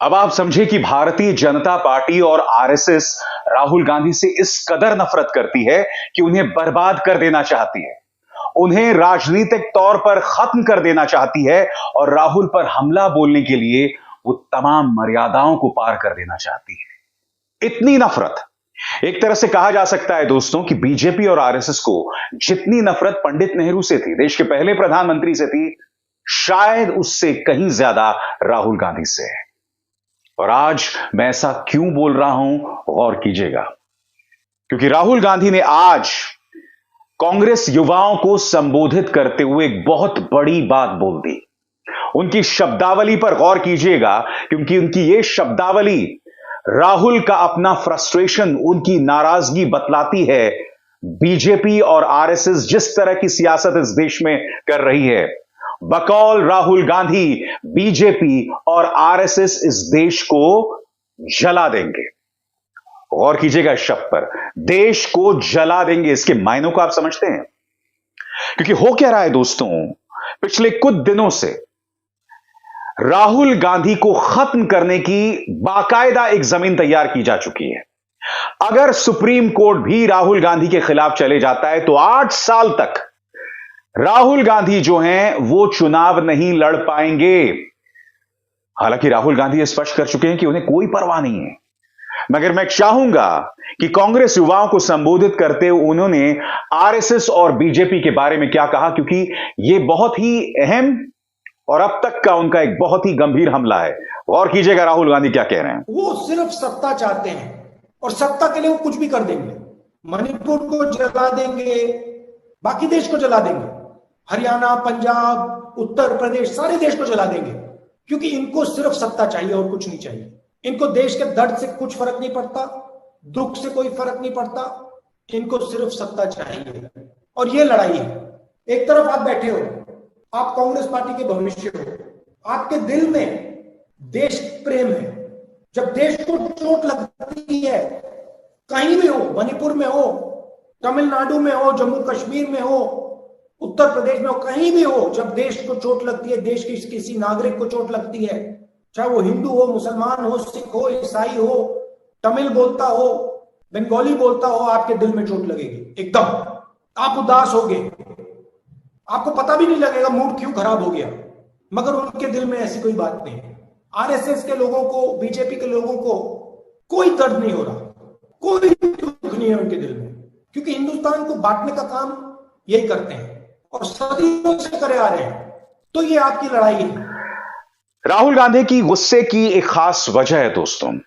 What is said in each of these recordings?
अब आप समझे कि भारतीय जनता पार्टी और आरएसएस राहुल गांधी से इस कदर नफरत करती है कि उन्हें बर्बाद कर देना चाहती है, उन्हें राजनीतिक तौर पर खत्म कर देना चाहती है और राहुल पर हमला बोलने के लिए वो तमाम मर्यादाओं को पार कर देना चाहती है। इतनी नफरत। एक तरह से कहा जा सकता है दोस्तों कि बीजेपी और आरएसएस को जितनी नफरत पंडित नेहरू से थी, देश के पहले प्रधानमंत्री से थी, शायद उससे कहीं ज्यादा राहुल गांधी से है। और आज मैं ऐसा क्यों बोल रहा हूं, गौर कीजिएगा, क्योंकि राहुल गांधी ने आज कांग्रेस युवाओं को संबोधित करते हुए एक बहुत बड़ी बात बोल दी। उनकी शब्दावली पर गौर कीजिएगा, क्योंकि उनकी यह शब्दावली राहुल का अपना फ्रस्ट्रेशन, उनकी नाराजगी बतलाती है। बीजेपी और आरएसएस जिस तरह की सियासत इस देश में कर रही है, बकौल राहुल गांधी बीजेपी और आरएसएस इस देश को जला देंगे। गौर कीजिएगा इस शब्द पर, देश को जला देंगे। इसके मायनों को आप समझते हैं? क्योंकि हो क्या रहा है दोस्तों, पिछले कुछ दिनों से राहुल गांधी को खत्म करने की बाकायदा एक जमीन तैयार की जा चुकी है। अगर सुप्रीम कोर्ट भी राहुल गांधी के खिलाफ चले जाता है तो 8 साल तक राहुल गांधी जो हैं वो चुनाव नहीं लड़ पाएंगे। हालांकि राहुल गांधी स्पष्ट कर चुके हैं कि उन्हें कोई परवाह नहीं है, मगर मैं चाहूंगा कि कांग्रेस युवाओं को संबोधित करते हुए उन्होंने आरएसएस और बीजेपी के बारे में क्या कहा, क्योंकि यह बहुत ही अहम और अब तक का उनका एक बहुत ही गंभीर हमला है। गौर कीजिएगा राहुल गांधी क्या कह रहे हैं। वो सिर्फ सत्ता चाहते हैं और सत्ता के लिए वो कुछ भी कर देंगे। मणिपुर को जला देंगे, बाकी देश को जला देंगे, हरियाणा, पंजाब, उत्तर प्रदेश, सारे देश को जला देंगे, क्योंकि इनको सिर्फ सत्ता चाहिए और कुछ नहीं चाहिए। इनको देश के दर्द से कुछ फर्क नहीं पड़ता, दुख से कोई फर्क नहीं पड़ता, इनको सिर्फ सत्ता चाहिए। और ये लड़ाई है। एक तरफ आप बैठे हो, आप कांग्रेस पार्टी के भविष्य हो, आपके दिल में देश प्रेम है। जब देश को चोट लगती है, कहीं भी हो, मणिपुर में हो, तमिलनाडु में हो, जम्मू कश्मीर में हो, उत्तर प्रदेश में हो, कहीं भी हो, जब देश को चोट लगती है, देश के किसी नागरिक को चोट लगती है, चाहे वो हिंदू हो, मुसलमान हो, सिख हो, ईसाई हो, तमिल बोलता हो, बंगाली बोलता हो, आपके दिल में चोट लगेगी एकदम। आप उदास होगे, आपको पता भी नहीं लगेगा मूड क्यों खराब हो गया, मगर उनके दिल में ऐसी कोई बात नहीं है। आरएसएस के लोगों को, बीजेपी के लोगों को कोई दर्द नहीं हो रहा, कोई दुख नहीं है उनके दिल में, क्योंकि हिंदुस्तान को बांटने का काम यही करते हैं और सदियों से करे आ रहे हैं। तो ये आपकी लड़ाई है। राहुल गांधी की गुस्से की एक खास वजह है दोस्तों,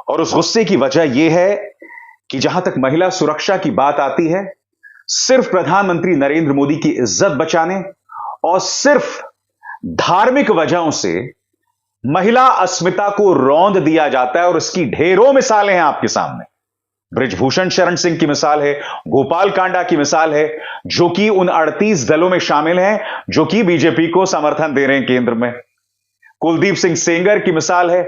और उस गुस्से की वजह यह है कि जहां तक महिला सुरक्षा की बात आती है, सिर्फ प्रधानमंत्री नरेंद्र मोदी की इज्जत बचाने और सिर्फ धार्मिक वजहों से महिला अस्मिता को रौंद दिया जाता है। और इसकी ढेरों मिसालें हैं आपके सामने। बृजभूषण शरण सिंह की मिसाल है, गोपाल कांडा की मिसाल है, जो कि उन 38 दलों में शामिल हैं जो कि बीजेपी को समर्थन दे रहे हैं केंद्र में। कुलदीप सिंह सेंगर की मिसाल है,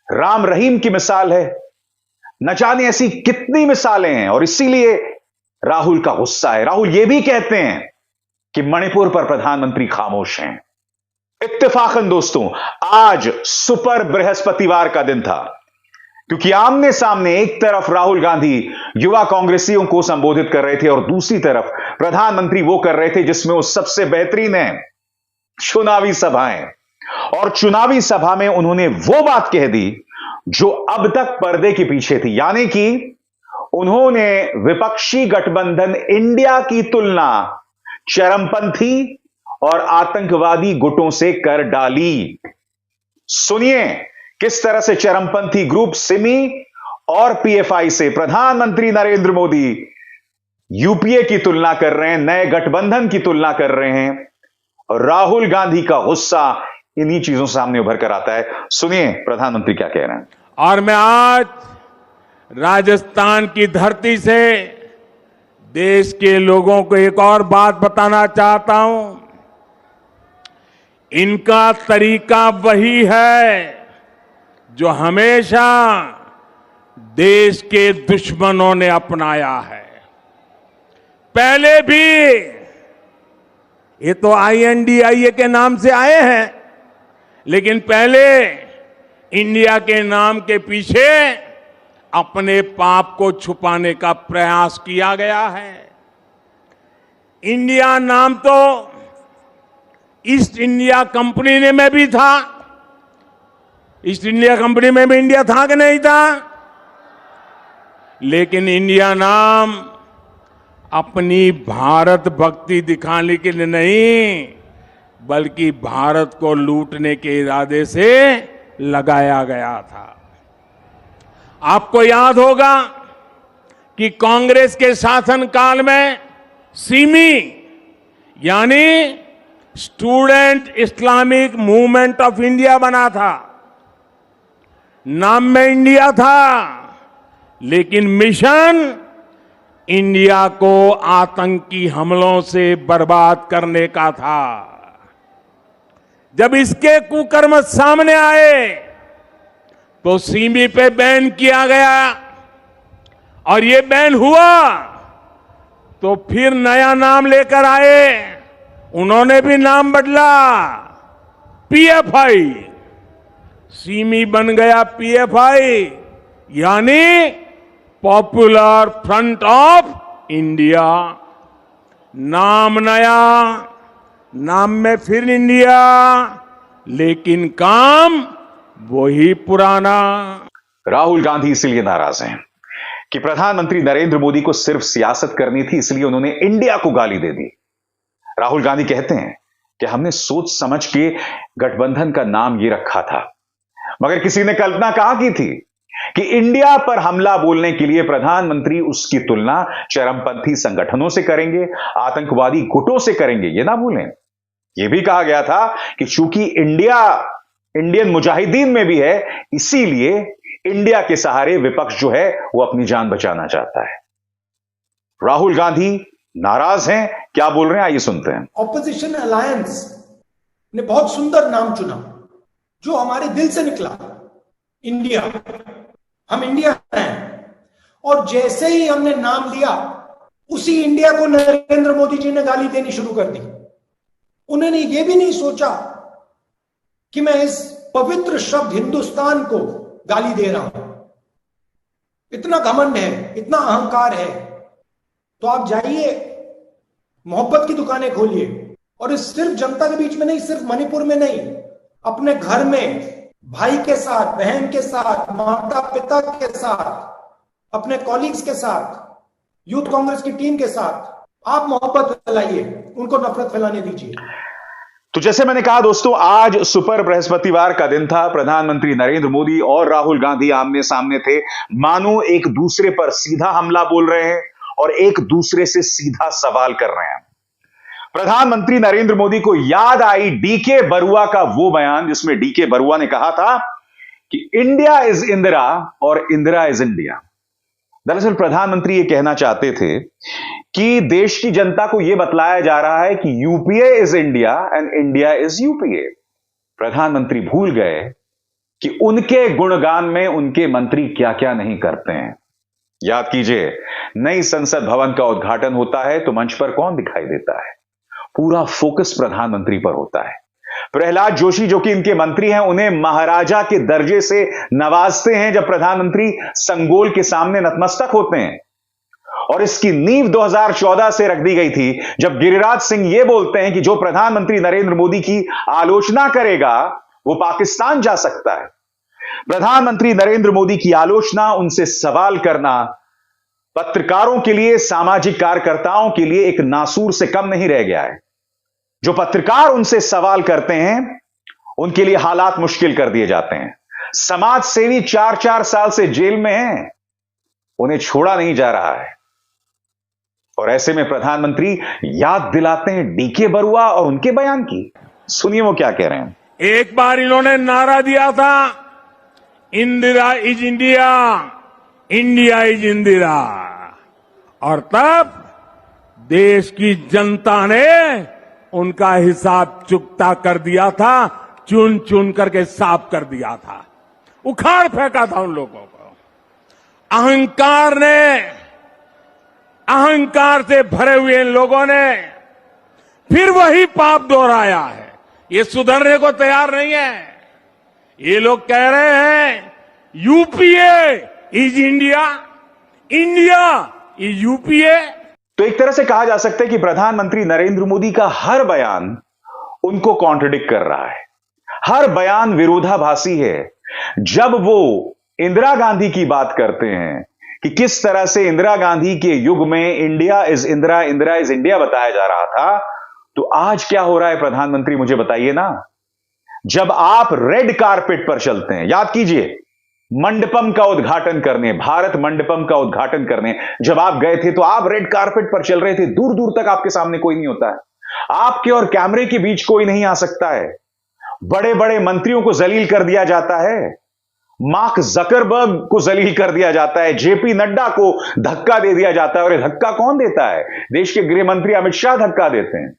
राम रहीम की मिसाल है, न जाने ऐसी कितनी मिसालें हैं। और इसीलिए राहुल का गुस्सा है। राहुल यह भी कहते हैं कि मणिपुर पर प्रधानमंत्री खामोश हैं। इत्तेफाकन दोस्तों, आज सुपर बृहस्पतिवार का दिन था, क्योंकि आमने सामने एक तरफ राहुल गांधी युवा कांग्रेसियों को संबोधित कर रहे थे और दूसरी तरफ प्रधानमंत्री वो कर रहे थे जिसमें वो सबसे बेहतरीन है, चुनावी सभाएं। और चुनावी सभा में उन्होंने वो बात कह दी जो अब तक पर्दे के पीछे थी, यानी कि उन्होंने विपक्षी गठबंधन इंडिया की तुलना चरमपंथी और आतंकवादी गुटों से कर डाली। सुनिए किस तरह से चरमपंथी ग्रुप सिमी और पीएफआई से प्रधानमंत्री नरेंद्र मोदी यूपीए की तुलना कर रहे हैं, नए गठबंधन की तुलना कर रहे हैं। और राहुल गांधी का गुस्सा इन्हीं चीजों से सामने उभर कर आता है। सुनिए प्रधानमंत्री क्या कह रहे हैं। और मैं आज राजस्थान की धरती से देश के लोगों को एक और बात बताना चाहता हूं। इनका तरीका वही है जो हमेशा देश के दुश्मनों ने अपनाया है। पहले भी ये तो INDIA के नाम से आए हैं, लेकिन पहले इंडिया के नाम के पीछे अपने पाप को छुपाने का प्रयास किया गया है। इंडिया नाम तो ईस्ट इंडिया कंपनी ने में भी था। ईस्ट इंडिया कंपनी में भी इंडिया था कि नहीं था? लेकिन इंडिया नाम अपनी भारत भक्ति दिखाने के लिए नहीं, बल्कि भारत को लूटने के इरादे से लगाया गया था। आपको याद होगा कि कांग्रेस के शासनकाल में सिमी यानी student Islamic movement of India बना था। नाम में इंडिया था, लेकिन मिशन इंडिया को आतंकी हमलों से बर्बाद करने का था। जब इसके कुकर्म सामने आए तो सीमी पे बैन किया गया, और ये बैन हुआ तो फिर नया नाम लेकर आए। उन्होंने भी नाम बदला, पीएफआई। सीमी बन गया पीएफआई, यानी पॉपुलर फ्रंट ऑफ इंडिया। नाम नया, नाम में फिर इंडिया, लेकिन काम वही पुराना। राहुल गांधी इसलिए नाराज हैं कि प्रधानमंत्री नरेंद्र मोदी को सिर्फ सियासत करनी थी, इसलिए उन्होंने इंडिया को गाली दे दी। राहुल गांधी कहते हैं कि हमने सोच समझ के गठबंधन का नाम ये रखा था, मगर किसी ने कल्पना कहां की थी कि इंडिया पर हमला बोलने के लिए प्रधानमंत्री उसकी तुलना चरमपंथी संगठनों से करेंगे, आतंकवादी गुटों से करेंगे। ये ना भूलें, यह भी कहा गया था कि चूंकि इंडिया इंडियन मुजाहिदीन में भी है, इसीलिए इंडिया के सहारे विपक्ष जो है वो अपनी जान बचाना चाहता है। राहुल गांधी नाराज हैं, क्या बोल रहे हैं आइए सुनते हैं। ऑपोजिशन अलायंस ने बहुत सुंदर नाम चुना जो हमारे दिल से निकला, इंडिया। हम इंडिया हैं, और जैसे ही हमने नाम लिया उसी इंडिया को नरेंद्र मोदी जी ने गाली देनी शुरू कर दी। उन्होंने ये भी नहीं सोचा कि मैं इस पवित्र शब्द हिंदुस्तान को गाली दे रहा हूं। इतना घमंड है, इतना अहंकार है, तो आप जाइए मोहब्बत की दुकानें खोलिए, और इस सिर्फ जनता के बीच में नहीं, सिर्फ मणिपुर में नहीं, अपने घर में भाई के साथ, बहन के साथ, माता पिता के साथ, अपने कॉलीग्स के साथ, यूथ कांग्रेस की टीम के साथ आप मोहब्बत फैलाइए, उनको नफरत फैलाने दीजिए। तो जैसे मैंने कहा दोस्तों, आज सुपर बृहस्पतिवार का दिन था। प्रधानमंत्री नरेंद्र मोदी और राहुल गांधी आमने सामने थे, मानो एक दूसरे पर सीधा हमला बोल रहे हैं और एक दूसरे से सीधा सवाल कर रहे हैं। प्रधानमंत्री नरेंद्र मोदी को याद आई डीके बरुआ का वो बयान जिसमें डीके बरुआ ने कहा था कि इंडिया इज इंदिरा और इंदिरा इज इंडिया। दरअसल प्रधानमंत्री ये कहना चाहते थे कि देश की जनता को यह बतलाया जा रहा है कि UPA is India and India is UPA. प्रधानमंत्री भूल गए कि उनके गुणगान में उनके मंत्री क्या क्या नहीं करते हैं। याद कीजिए, नई संसद भवन का उद्घाटन होता है तो मंच पर कौन दिखाई देता है? पूरा फोकस प्रधानमंत्री पर होता है। प्रहलाद जोशी जो कि इनके मंत्री हैं, उन्हें महाराजा के दर्जे से नवाजते हैं जब प्रधानमंत्री संगोल के सामने नतमस्तक होते हैं। और इसकी नींव 2014 से रख दी गई थी जब गिरिराज सिंह यह बोलते हैं कि जो प्रधानमंत्री नरेंद्र मोदी की आलोचना करेगा वो पाकिस्तान जा सकता है। प्रधानमंत्री नरेंद्र मोदी की आलोचना, उनसे सवाल करना पत्रकारों के लिए, सामाजिक कार्यकर्ताओं के लिए एक नासूर से कम नहीं रह गया है। जो पत्रकार उनसे सवाल करते हैं उनके लिए हालात मुश्किल कर दिए जाते हैं। समाज सेवी 4-4 साल से जेल में हैं, उन्हें छोड़ा नहीं जा रहा है। और ऐसे में प्रधानमंत्री याद दिलाते हैं डीके बरुआ और उनके बयान की। सुनिए वो क्या कह रहे हैं। एक बार इन्होंने नारा दिया था, Indira is India, India is Indira, और तब देश की जनता ने उनका हिसाब चुकता कर दिया था, चुन चुन करके साफ कर दिया था, उखाड़ फेंका था उन लोगों को। अहंकार से भरे हुए इन लोगों ने फिर वही पाप दोहराया है। ये सुधरने को तैयार नहीं है। ये लोग कह रहे हैं UPA is India, India is UPA. तो एक तरह से कहा जा सकता है कि प्रधानमंत्री नरेंद्र मोदी का हर बयान उनको कॉन्ट्रडिक्ट कर रहा है, हर बयान विरोधाभासी है। जब वो इंदिरा गांधी की बात करते हैं कि किस तरह से इंदिरा गांधी के युग में India is Indira, Indira is India बताया जा रहा था, तो आज क्या हो रहा है प्रधानमंत्री, मुझे बताइए ना। जब आप रेड कारपेट पर चलते हैं, याद कीजिए मंडपम का उद्घाटन करने, भारत मंडपम का उद्घाटन करने जब आप गए थे, तो आप रेड कारपेट पर चल रहे थे, दूर दूर तक आपके सामने कोई नहीं होता है, आपके और कैमरे के बीच कोई नहीं आ सकता है, बड़े बड़े मंत्रियों को जलील कर दिया जाता है, मार्क जकरबर्ग को जलील कर दिया जाता है, जेपी नड्डा को धक्का दे दिया जाता है। और ये धक्का कौन देता है? देश के गृह मंत्री अमित शाह धक्का देते हैं।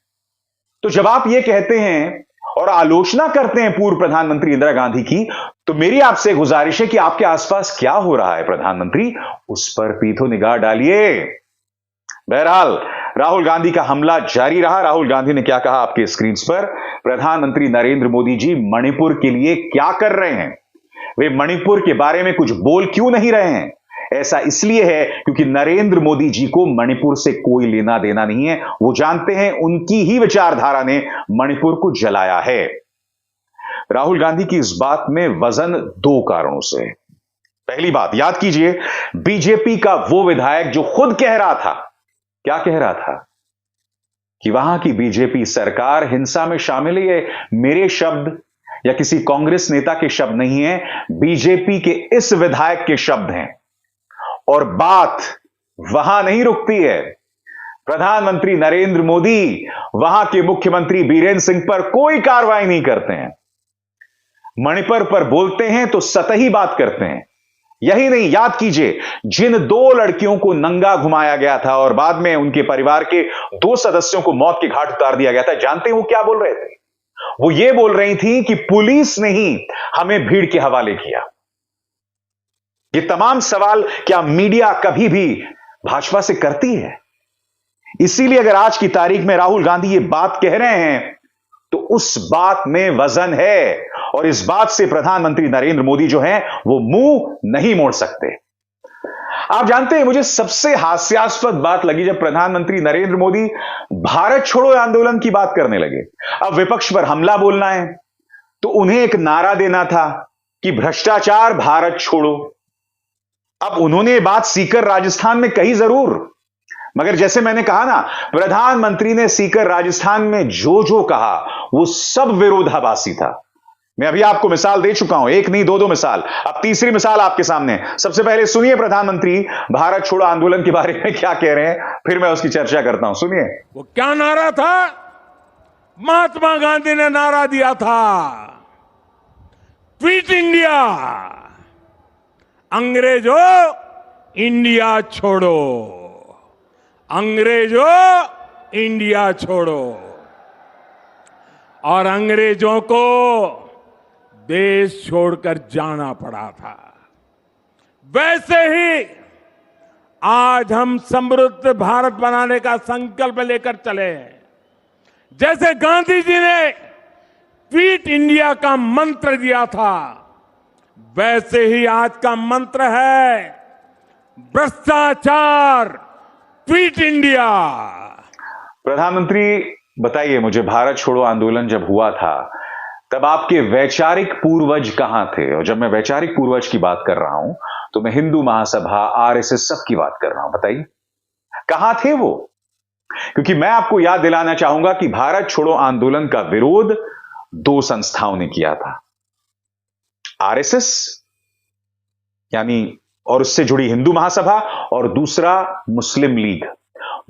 तो जब आप ये कहते हैं और आलोचना करते हैं पूर्व प्रधानमंत्री इंदिरा गांधी की, तो मेरी आपसे गुजारिश है कि आपके आसपास क्या हो रहा है प्रधानमंत्री, उस पर भी तो निगाह डालिए। बहरहाल राहुल गांधी का हमला जारी रहा। राहुल गांधी ने क्या कहा आपके स्क्रीन पर? प्रधानमंत्री नरेंद्र मोदी जी मणिपुर के लिए क्या कर रहे हैं? वे मणिपुर के बारे में कुछ बोल क्यों नहीं रहे हैं? ऐसा इसलिए है क्योंकि नरेंद्र मोदी जी को मणिपुर से कोई लेना देना नहीं है। वो जानते हैं उनकी ही विचारधारा ने मणिपुर को जलाया है। राहुल गांधी की इस बात में वजन दो कारणों से। पहली बात याद कीजिए, बीजेपी का वो विधायक जो खुद कह रहा था, क्या कह रहा था? कि वहां की बीजेपी सरकार हिंसा में शामिल है। ये मेरे शब्द या किसी कांग्रेस नेता के शब्द नहीं है, बीजेपी के इस विधायक के शब्द हैं। और बात वहां नहीं रुकती है। प्रधानमंत्री नरेंद्र मोदी वहां के मुख्यमंत्री बीरेंद्र सिंह पर कोई कार्रवाई नहीं करते हैं। मणिपुर पर बोलते हैं तो सतही बात करते हैं। यही नहीं, याद कीजिए जिन दो लड़कियों को नंगा घुमाया गया था और बाद में उनके परिवार के 2 सदस्यों को मौत के घाट उतार दिया गया था, जानते हैं वो क्या बोल रहे थे? वो ये बोल रही थी कि पुलिस ने ही हमें भीड़ के हवाले किया। ये तमाम सवाल क्या मीडिया कभी भी भाजपा से करती है? इसीलिए अगर आज की तारीख में राहुल गांधी ये बात कह रहे हैं तो उस बात में वजन है, और इस बात से प्रधानमंत्री नरेंद्र मोदी जो हैं वो मुंह नहीं मोड़ सकते। आप जानते हैं मुझे सबसे हास्यास्पद बात लगी जब प्रधानमंत्री नरेंद्र मोदी भारत छोड़ो आंदोलन की बात करने लगे। अब विपक्ष पर हमला बोलना है तो उन्हें एक नारा देना था कि भ्रष्टाचार भारत छोड़ो। अब उन्होंने ये बात सीकर राजस्थान में कही जरूर, मगर जैसे मैंने कहा ना, प्रधानमंत्री ने सीकर राजस्थान में जो जो कहा वो सब विरोधाभासी था। मैं अभी आपको मिसाल दे चुका हूं, एक नहीं दो मिसाल, अब तीसरी मिसाल आपके सामने। सबसे पहले सुनिए प्रधानमंत्री भारत छोड़ो आंदोलन के बारे में क्या कह रहे हैं, फिर मैं उसकी चर्चा करता हूं। सुनिए। वो क्या नारा था? महात्मा गांधी ने नारा दिया था, क्विट इंडिया, अंग्रेजों इंडिया छोड़ो, अंग्रेजों इंडिया छोड़ो। और अंग्रेजों को देश छोड़कर जाना पड़ा था। वैसे ही आज हम समृद्ध भारत बनाने का संकल्प लेकर चले हैं। जैसे गांधी जी ने क्विट इंडिया का मंत्र दिया था, वैसे ही आज का मंत्र है भ्रष्टाचार क्विट इंडिया। प्रधानमंत्री बताइए मुझे, भारत छोड़ो आंदोलन जब हुआ था तब आपके वैचारिक पूर्वज कहां थे? और जब मैं वैचारिक पूर्वज की बात कर रहा हूं तो मैं हिंदू महासभा, आरएसएस सब की बात कर रहा हूं। बताइए कहां थे वो? क्योंकि मैं आपको याद दिलाना चाहूंगा कि भारत छोड़ो आंदोलन का विरोध 2 संस्थाओं ने किया था, आरएसएस यानी और उससे जुड़ी हिंदू महासभा, और दूसरा मुस्लिम लीग।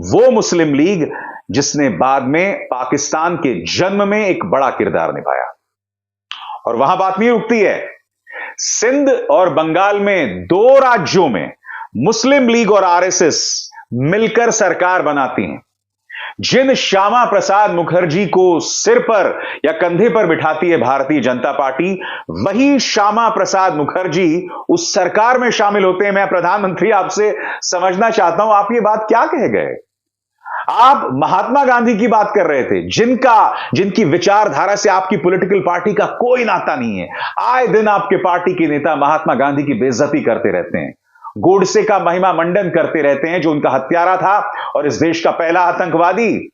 वो मुस्लिम लीग जिसने बाद में पाकिस्तान के जन्म में एक बड़ा किरदार निभाया। और वहां बात नहीं रुकती है, सिंध और बंगाल में 2 राज्यों में मुस्लिम लीग और आरएसएस मिलकर सरकार बनाती हैं। जिन श्यामा प्रसाद मुखर्जी को सिर पर या कंधे पर बिठाती है भारतीय जनता पार्टी, वही श्यामा प्रसाद मुखर्जी उस सरकार में शामिल होते हैं। मैं प्रधानमंत्री आपसे समझना चाहता हूं, आप ये बात क्या कह गए? आप महात्मा गांधी की बात कर रहे थे, जिनकी विचारधारा से आपकी पॉलिटिकल पार्टी का कोई नाता नहीं है। आए दिन आपके पार्टी के नेता महात्मा गांधी की बेइज्जती करते रहते हैं, गोडसे का महिमा मंडन करते रहते हैं, जो उनका हत्यारा था और इस देश का पहला आतंकवादी।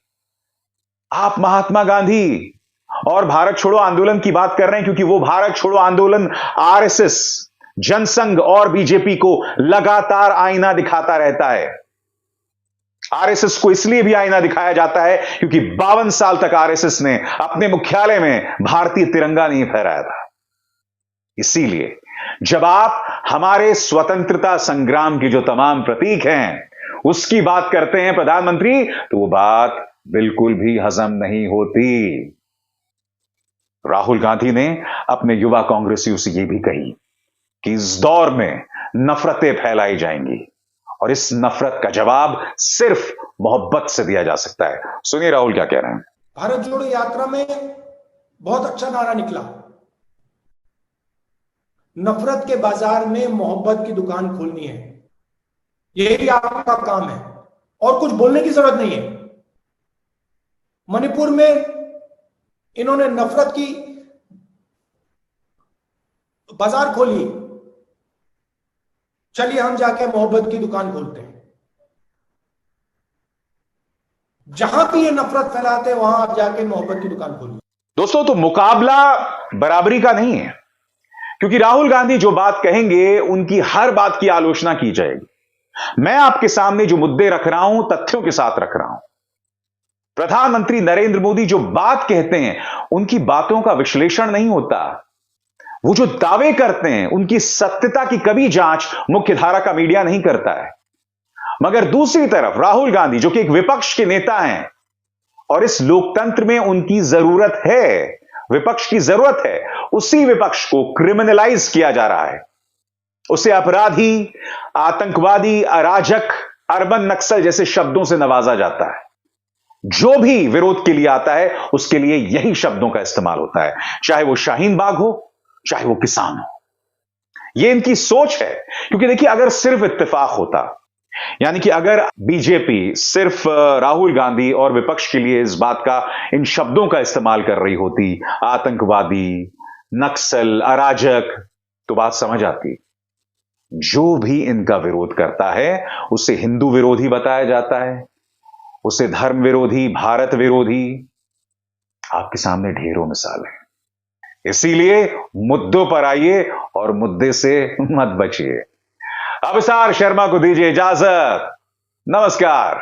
आप महात्मा गांधी और भारत छोड़ो आंदोलन की बात कर रहे हैं, क्योंकि वो भारत छोड़ो आंदोलन आरएसएस, जनसंघ और बीजेपी को लगातार आईना दिखाता रहता है। आरएसएस को इसलिए भी आईना दिखाया जाता है क्योंकि 52 साल तक आरएसएस ने अपने मुख्यालय में भारतीय तिरंगा नहीं फहराया था। इसीलिए जब आप हमारे स्वतंत्रता संग्राम के जो तमाम प्रतीक हैं उसकी बात करते हैं प्रधानमंत्री, तो वो बात बिल्कुल भी हजम नहीं होती। राहुल गांधी ने अपने युवा कांग्रेसियों से यह भी कही कि इस दौर में नफरतें फैलाई जाएंगी और इस नफरत का जवाब सिर्फ मोहब्बत से दिया जा सकता है। सुनिए राहुल क्या कह रहे हैं। भारत जोड़ो यात्रा में बहुत अच्छा नारा निकला, नफरत के बाजार में मोहब्बत की दुकान खोलनी है, यही आपका काम है और कुछ बोलने की जरूरत नहीं है। मणिपुर में इन्होंने नफरत की बाजार खोली, चलिए हम जाके मोहब्बत की दुकान खोलते हैं। जहां भी ये नफरत फैलाते हैं वहां आप जाके मोहब्बत की दुकान खोलिए। दोस्तों, तो मुकाबला बराबरी का नहीं है, क्योंकि राहुल गांधी जो बात कहेंगे उनकी हर बात की आलोचना की जाएगी। मैं आपके सामने जो मुद्दे रख रहा हूं तथ्यों के साथ रख रहा हूं। प्रधानमंत्री नरेंद्र मोदी जो बात कहते हैं उनकी बातों का विश्लेषण नहीं होता। वो जो दावे करते हैं उनकी सत्यता की कभी जांच मुख्यधारा का मीडिया नहीं करता है। मगर दूसरी तरफ राहुल गांधी जो कि एक विपक्ष के नेता हैं और इस लोकतंत्र में उनकी जरूरत है, विपक्ष की जरूरत है, उसी विपक्ष को क्रिमिनलाइज किया जा रहा है, उसे अपराधी, आतंकवादी, अराजक, अर्बन नक्सल जैसे शब्दों से नवाजा जाता है। जो भी विरोध के लिए आता है उसके लिए यही शब्दों का इस्तेमाल होता है, चाहे वो शाहीन बाग हो, चाहे वो किसान हो। यह इनकी सोच है। क्योंकि देखिए, अगर सिर्फ इत्तेफाक होता, यानी कि अगर बीजेपी सिर्फ राहुल गांधी और विपक्ष के लिए इस बात का, इन शब्दों का इस्तेमाल कर रही होती, आतंकवादी, नक्सल, अराजक, तो बात समझ आती। जो भी इनका विरोध करता है उसे हिंदू विरोधी बताया जाता है, उसे धर्म विरोधी, भारत विरोधी। आपके सामने ढेरों मिसाल है। इसीलिए मुद्दों पर आइए और मुद्दे से मत बचिए। अभिसार शर्मा को दीजिए इजाजत। नमस्कार।